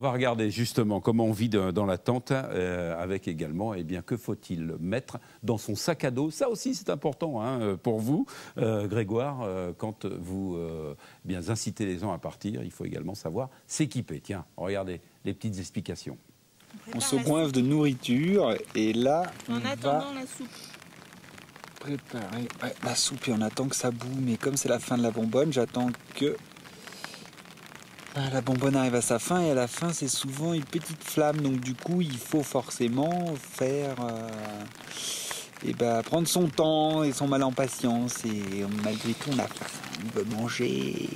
On va regarder justement comment on vit dans la tente, avec également, eh bien, que faut-il mettre dans son sac à dos. Ça aussi, c'est important hein, pour vous, Grégoire, quand vous bien incitez les gens à partir, il faut également savoir s'équiper. Tiens, regardez les petites explications. On se goinfre de nourriture et là, en attendant la soupe. Préparer la soupe et on attend que ça boue. Mais comme c'est la fin de la bonbonne, j'attends que la bonbonne arrive à sa fin, et à la fin c'est souvent une petite flamme, donc du coup il faut forcément faire prendre son temps et son mal en patience, et malgré tout on a faim, on veut manger.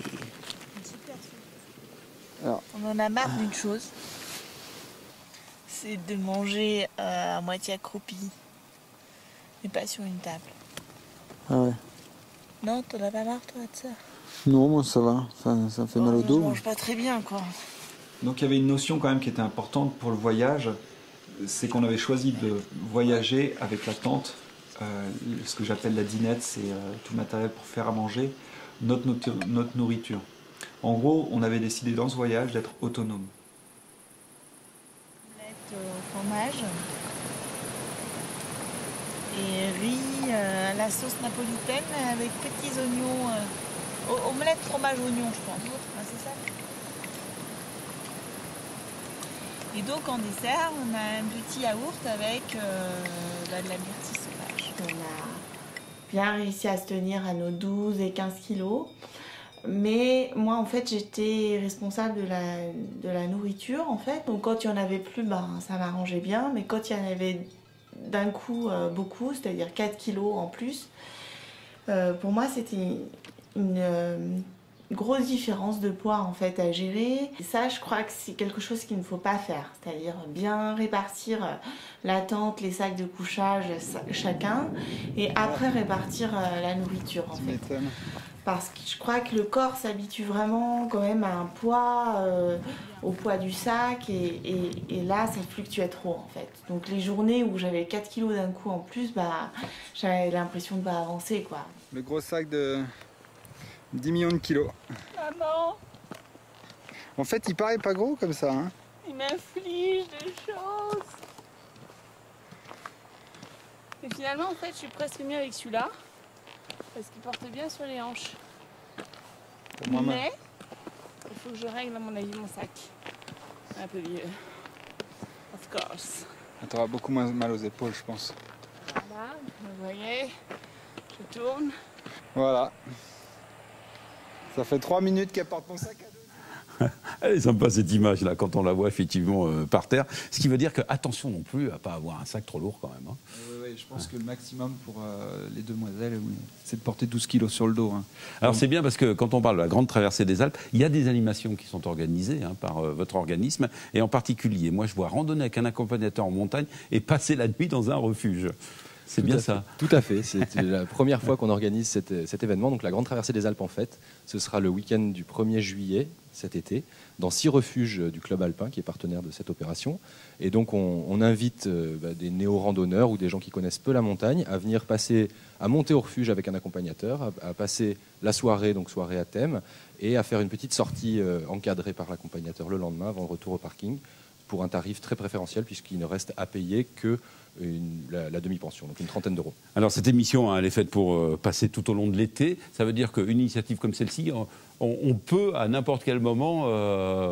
Alors, on en a marre d'une chose, c'est de manger à moitié accroupi, mais pas sur une table. Ah ouais. Non, t'en as pas marre toi de ça? Non, moi ça va, ça fait mal au dos. Je mange pas très bien quoi. Donc il y avait une notion quand même qui était importante pour le voyage, c'est qu'on avait choisi de voyager avec la tente, ce que j'appelle la dinette, c'est tout le matériel pour faire à manger, notre nourriture. En gros, on avait décidé dans ce voyage d'être autonome. Omelette au fromage et riz à la sauce napolitaine avec petits oignons. Omelette fromage oignon, je pense. C'est ça. Et donc en dessert, on a un petit yaourt avec de la myrtille sauvage. On a bien réussi à se tenir à nos 12 et 15 kilos. Mais moi, en fait, j'étais responsable de la nourriture, en fait. Donc quand il n'y en avait plus, ça m'arrangeait bien. Mais quand il y en avait d'un coup beaucoup, c'est-à-dire 4 kilos en plus, pour moi, c'était une grosse différence de poids en fait à gérer. Et ça, je crois que c'est quelque chose qu'il ne faut pas faire, c'est-à-dire bien répartir la tente, les sacs de couchage chacun, et après répartir la nourriture en fait. Parce que je crois que le corps s'habitue vraiment quand même à un poids, au poids du sac, et là ça fluctuait trop en fait. Donc les journées où j'avais 4 kilos d'un coup en plus, j'avais l'impression de pas avancer quoi. Le gros sac de 10 millions de kilos. Maman, En fait, il paraît pas gros comme ça. Hein. il m'inflige des choses. Et finalement, en fait, je suis presque mieux avec celui-là. Parce qu'il porte bien sur les hanches. Mais, il faut que je règle à mon avis mon sac. Un peu mieux. Of course. Tu auras beaucoup moins mal aux épaules, je pense. Voilà, vous voyez, je tourne. Voilà. Ça fait 3 minutes qu'elle porte mon sac à dos. Elle est sympa cette image-là, quand on la voit effectivement par terre. Ce qui veut dire que, attention non plus à ne pas avoir un sac trop lourd quand même. Hein. Oui, je pense que le maximum pour les demoiselles, c'est de porter 12 kilos sur le dos. Hein. Alors c'est bien parce que quand on parle de la grande traversée des Alpes, il y a des animations qui sont organisées hein, par votre organisme. Et en particulier, moi je vois randonner avec un accompagnateur en montagne et passer la nuit dans un refuge. C'est bien ça. Tout à fait. C'est la première fois qu'on organise cet événement. Donc la Grande Traversée des Alpes, en fait, ce sera le week-end du 1er juillet cet été, dans 6 refuges du Club Alpin, qui est partenaire de cette opération. Et donc on invite des néo-randonneurs ou des gens qui connaissent peu la montagne à venir à monter au refuge avec un accompagnateur, à passer la soirée, donc soirée à thème, et à faire une petite sortie encadrée par l'accompagnateur le lendemain, avant le retour au parking, pour un tarif très préférentiel, puisqu'il ne reste à payer que la demi-pension, donc une trentaine d'euros. Alors cette émission, hein, elle est faite pour passer tout au long de l'été. Ça veut dire qu'une initiative comme celle-ci, on peut à n'importe quel moment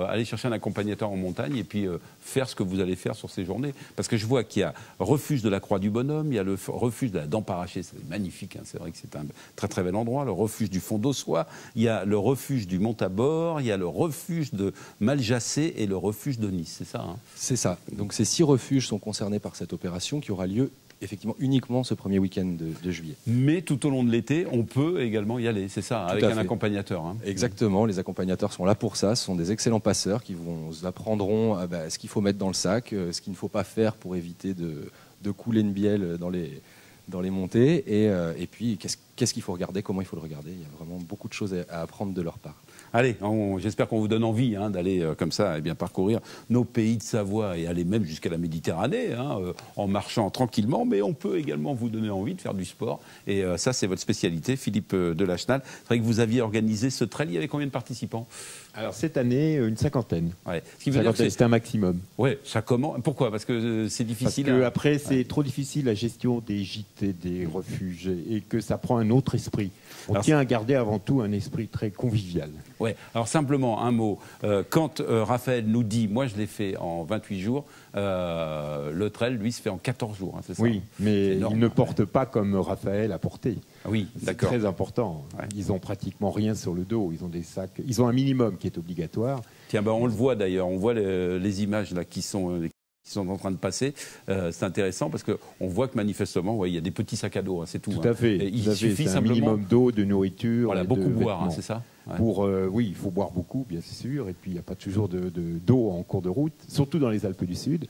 aller chercher un accompagnateur en montagne et puis faire ce que vous allez faire sur ces journées. Parce que je vois qu'il y a refuge de la Croix du Bonhomme, il y a le refuge de la Dent Parachée, c'est magnifique, hein, c'est vrai que c'est un très très bel endroit, le refuge du Fond d'Ossois, il y a le refuge du Montabor, il y a le refuge de Maljacé et le refuge de Nice, c'est ça hein? C'est ça. Donc ces 6 refuges sont concernés par cette opération qui aura lieu effectivement uniquement ce premier week-end de juillet. Mais tout au long de l'été, on peut également y aller, c'est ça, avec un accompagnateur. Hein. Exactement, les accompagnateurs sont là pour ça, ce sont des excellents passeurs qui vous apprendront ce qu'il faut mettre dans le sac, ce qu'il ne faut pas faire pour éviter de couler une bielle dans les montées, et puis qu'est-ce qu'il faut regarder, comment il faut le regarder. Il y a vraiment beaucoup de choses à apprendre de leur part. Allez, j'espère qu'on vous donne envie hein, d'aller comme ça et bien parcourir nos pays de Savoie et aller même jusqu'à la Méditerranée hein, en marchant tranquillement. Mais on peut également vous donner envie de faire du sport. Et ça, c'est votre spécialité, Philippe Delachenal. C'est vrai que vous aviez organisé ce trail. Il y avait combien de participants? Alors cette année, une cinquantaine. Ouais. Ce qui veut dire que c'est un maximum. Oui, ça commence. Pourquoi? Parce que c'est difficile. Parce que après, c'est trop difficile la gestion des gîtes et des refuges et que ça prend un autre esprit. On tient à garder avant tout un esprit très convivial. Ouais. Alors simplement un mot. Quand Raphaël nous dit, moi je l'ai fait en 28 jours, le trail lui se fait en 14 jours. Hein, c'est ça? Oui, mais il ne porte pas comme Raphaël a porté. Oui, d'accord. C'est très important. Ouais. Ils ont pratiquement rien sur le dos. Ils ont des sacs. Ils ont un minimum qui est obligatoire. Tiens, on le voit d'ailleurs. On voit les images là qui sont en train de passer. C'est intéressant parce qu'on voit que manifestement, il y a des petits sacs à dos, hein, c'est tout. Tout à fait. Il suffit simplement un minimum d'eau, de nourriture. Voilà, beaucoup boire, hein, c'est ça. Ouais. Oui, il faut boire beaucoup, bien sûr. Et puis il n'y a pas toujours d'eau en cours de route, surtout dans les Alpes du Sud.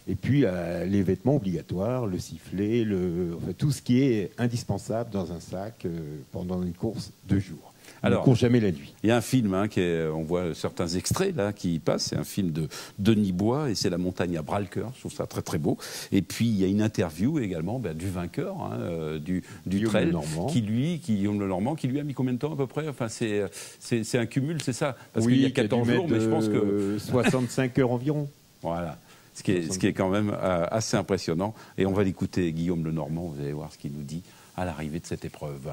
Et puis les vêtements obligatoires, le sifflet, enfin, tout ce qui est indispensable dans un sac pendant une course de jour. Alors, on ne court jamais la nuit. Il y a un film, hein, on voit certains extraits là qui passent. C'est un film de Denis Bois et c'est La montagne à bras le cœur. Je trouve ça très très beau. Et puis il y a une interview également du vainqueur hein, du trail, Guillaume Lenormand, qui lui a mis combien de temps à peu près? Enfin, c'est un cumul, c'est ça? Parce qu'il y a 14 jours, mais je pense que 65 heures environ. Voilà. Ce qui est quand même assez impressionnant. Et on va l'écouter, Guillaume Lenormand, vous allez voir ce qu'il nous dit à l'arrivée de cette épreuve.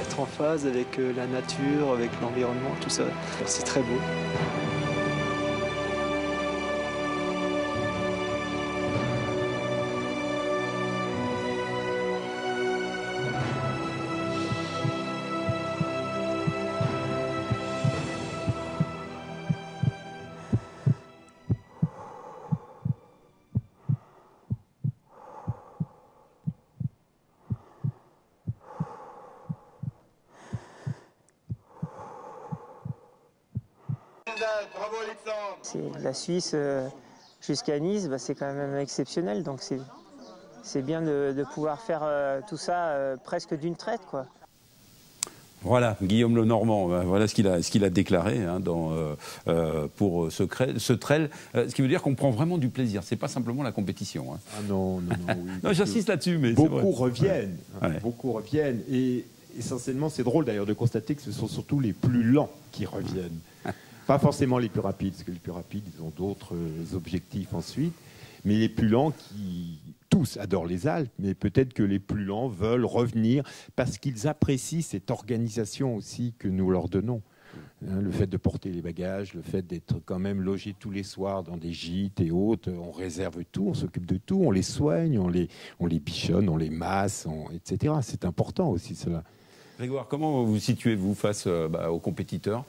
Être en phase avec la nature, avec l'environnement, tout ça, c'est très beau. Bravo Alexandre. C'est la Suisse jusqu'à Nice, c'est quand même exceptionnel, donc c'est bien de pouvoir faire tout ça presque d'une traite, quoi. Voilà, Guillaume Lenormand, voilà ce qu'il a déclaré hein, pour ce trail. Ce qui veut dire qu'on prend vraiment du plaisir, c'est pas simplement la compétition. Hein. Ah non, oui, non, j'insiste là-dessus, mais beaucoup reviennent, ouais. Beaucoup reviennent, et essentiellement, c'est drôle d'ailleurs de constater que ce sont surtout les plus lents qui reviennent. Pas forcément les plus rapides, parce que les plus rapides, ils ont d'autres objectifs ensuite, mais les plus lents qui, tous adorent les Alpes, mais peut-être que les plus lents veulent revenir parce qu'ils apprécient cette organisation aussi que nous leur donnons. Hein, le fait de porter les bagages, le fait d'être quand même logé tous les soirs dans des gîtes et autres, on réserve tout, on s'occupe de tout, on les soigne, on les bichonne, on les masse, etc. C'est important aussi cela. Grégoire, comment vous situez-vous face aux compétiteurs ?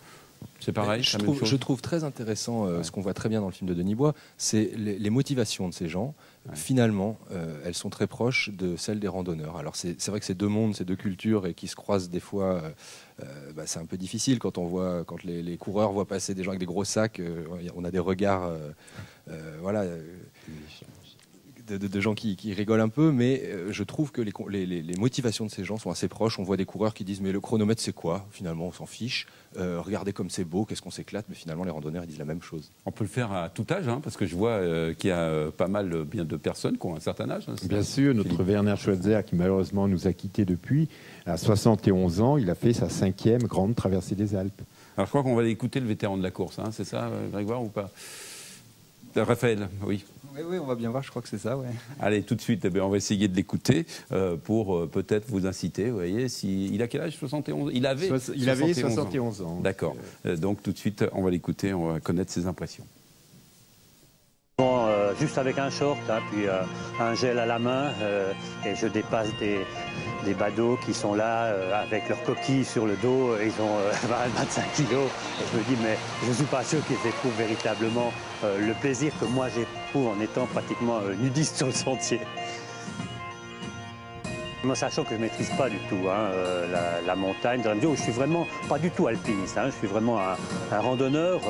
C'est pareil. Je trouve très intéressant ce qu'on voit très bien dans le film de Denis Bois, c'est les motivations de ces gens. Ouais. Finalement, elles sont très proches de celles des randonneurs. Alors c'est vrai que c'est deux mondes, c'est deux cultures et qui se croisent des fois. C'est un peu difficile quand les coureurs voient passer des gens avec des gros sacs. On a des regards, de gens qui rigolent un peu, mais je trouve que les motivations de ces gens sont assez proches. On voit des coureurs qui disent mais le chronomètre c'est quoi? Finalement on s'en fiche. Regardez comme c'est beau, qu'est-ce qu'on s'éclate, mais finalement les randonneurs ils disent la même chose. On peut le faire à tout âge, hein, parce que je vois qu'il y a pas mal de personnes qui ont un certain âge. Hein, bien sûr, notre Werner Schweitzer qui malheureusement nous a quittés depuis, à 71 ans, il a fait sa 5e grande traversée des Alpes. Alors je crois qu'on va aller écouter le vétéran de la course, hein, c'est ça Grégoire ou pas? Raphaël, oui. Oui, on va bien voir, je crois que c'est ça, ouais. Allez, tout de suite, on va essayer de l'écouter pour peut-être vous inciter. Vous voyez, il a quel âge? 71? Il avait 71 ans. D'accord. Donc tout de suite, on va l'écouter, on va connaître ses impressions. Bon, juste avec un short, hein, puis un gel à la main, et je dépasse des badauds qui sont là avec leurs coquilles sur le dos, ils ont 25 kilos. Et je me dis, mais je ne suis pas sûr qu'ils éprouvent véritablement le plaisir que moi j'éprouve en étant pratiquement nudiste sur le sentier. Moi, sachant que je ne maîtrise pas du tout hein, la montagne, dans la mesure où je suis vraiment pas du tout alpiniste. Hein, je suis vraiment un randonneur,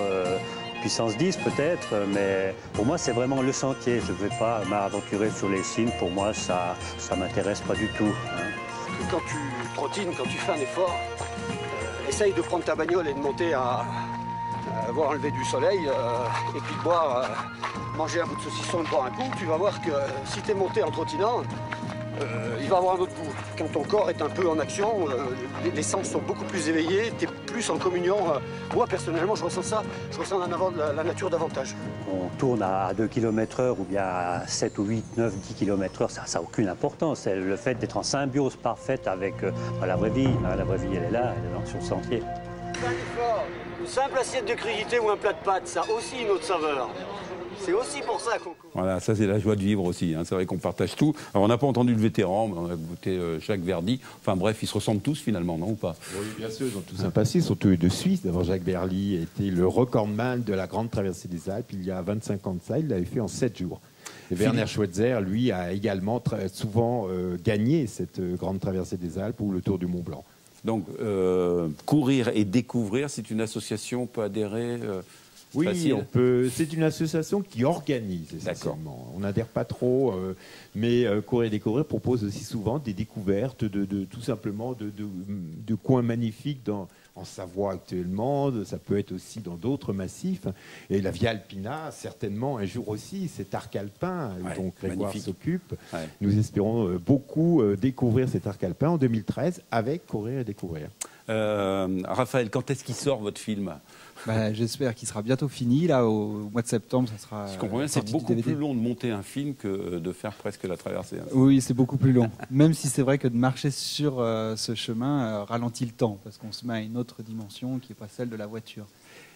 puissance 10 peut-être, mais pour moi, c'est vraiment le sentier. Je ne vais pas m'aventurer sur les cimes. Pour moi, ça ne m'intéresse pas du tout. Hein. Quand tu trottines, quand tu fais un effort, essaye de prendre ta bagnole et de monter à voir un lever du soleil et puis de boire, manger un bout de saucisson et de boire un coup. Tu vas voir que si tu es monté en trottinant, il va avoir un autre goût. Quand ton corps est un peu en action, les sens sont beaucoup plus éveillés, tu es plus en communion. Moi, personnellement, je ressens ça. Je ressens la nature davantage. On tourne à 2 km/h ou bien à 7 ou 8, 9, 10 km/h, ça n'a aucune importance. C'est le fait d'être en symbiose parfaite avec la vraie vie. La vraie vie, elle est là, elle est sur le sentier. Un effort, une simple assiette de crudités ou un plat de pâtes, ça a aussi une autre saveur. C'est aussi pour ça qu'on... Voilà, ça c'est la joie de vivre aussi. Hein. C'est vrai qu'on partage tout. Alors on n'a pas entendu le vétéran, mais on a goûté Jacques Verdy. Enfin bref, ils se ressemblent tous finalement, non ou pas? Oui, bien sûr, ils ont tous un passé, ils sont tous de Suisse. D'abord, Jacques Verdy était le recordman de la grande traversée des Alpes. Il y a 25 ans de ça, il l'avait fait en 7 jours. Et Werner Schweitzer, lui, a également souvent gagné cette grande traversée des Alpes ou le Tour du Mont Blanc. Donc, courir et découvrir, c'est une association, on peut adhérer oui, facile. on peut. C'est une association qui organise essentiellement. On n'adhère pas trop, mais Courir et Découvrir propose aussi souvent des découvertes tout simplement de coins magnifiques en Savoie actuellement. Ça peut être aussi dans d'autres massifs. Et la Via Alpina, certainement un jour aussi, cet arc alpin dont Grégoire s'occupe. Ouais. Nous espérons beaucoup découvrir cet arc alpin en 2013 avec Courir et Découvrir. Raphaël, quand est-ce qu'il sort votre film? J'espère qu'il sera bientôt fini. Là, au mois de septembre, ça sera. Je comprends bien, c'est beaucoup plus long de monter un film que de faire presque la traversée. Hein. Oui, c'est beaucoup plus long. Même si c'est vrai que de marcher sur ce chemin ralentit le temps, parce qu'on se met à une autre dimension qui n'est pas celle de la voiture.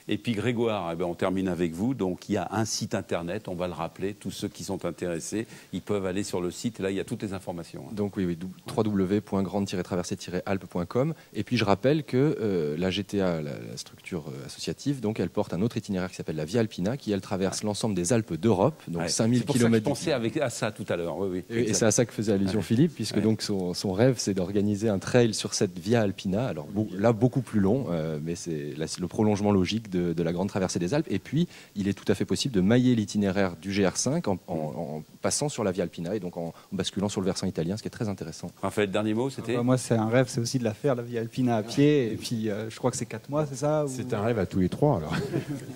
Et puis Grégoire, on termine avec vous. Donc il y a un site internet, on va le rappeler. Tous ceux qui sont intéressés, ils peuvent aller sur le site. Et là, il y a toutes les informations. Donc oui, www.grande-traversée-alpes.com. Et puis je rappelle que la GTA, la structure associative, donc elle porte un autre itinéraire qui s'appelle la Via Alpina, qui elle traverse l'ensemble des Alpes d'Europe, donc 5000 km. Je pensais à ça tout à l'heure. Oui, et c'est à ça que faisait allusion Philippe, puisque donc son rêve, c'est d'organiser un trail sur cette Via Alpina. Alors là, beaucoup plus long, mais c'est le prolongement logique de la grande traversée des Alpes. Et puis, il est tout à fait possible de mailler l'itinéraire du GR5 en passant sur la Via Alpina et donc en basculant sur le versant italien, ce qui est très intéressant. Raphaël, dernier mot, c'était moi, c'est un rêve, c'est aussi de la faire, la Via Alpina à pied. Et puis, je crois que c'est 4 mois, c'est ça C'est un rêve à tous les 3, alors.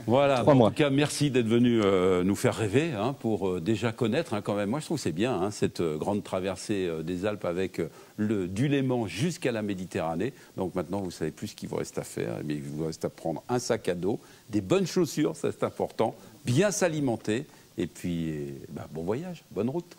Voilà, 3 mois. En tout cas, merci d'être venu nous faire rêver, pour déjà connaître quand même. Moi, je trouve que c'est bien, cette grande traversée des Alpes avec du Léman jusqu'à la Méditerranée. Donc maintenant, vous savez plus ce qu'il vous reste à faire. Il vous reste à prendre un sac à dos, des bonnes chaussures, ça c'est important, bien s'alimenter, et puis bon voyage, bonne route.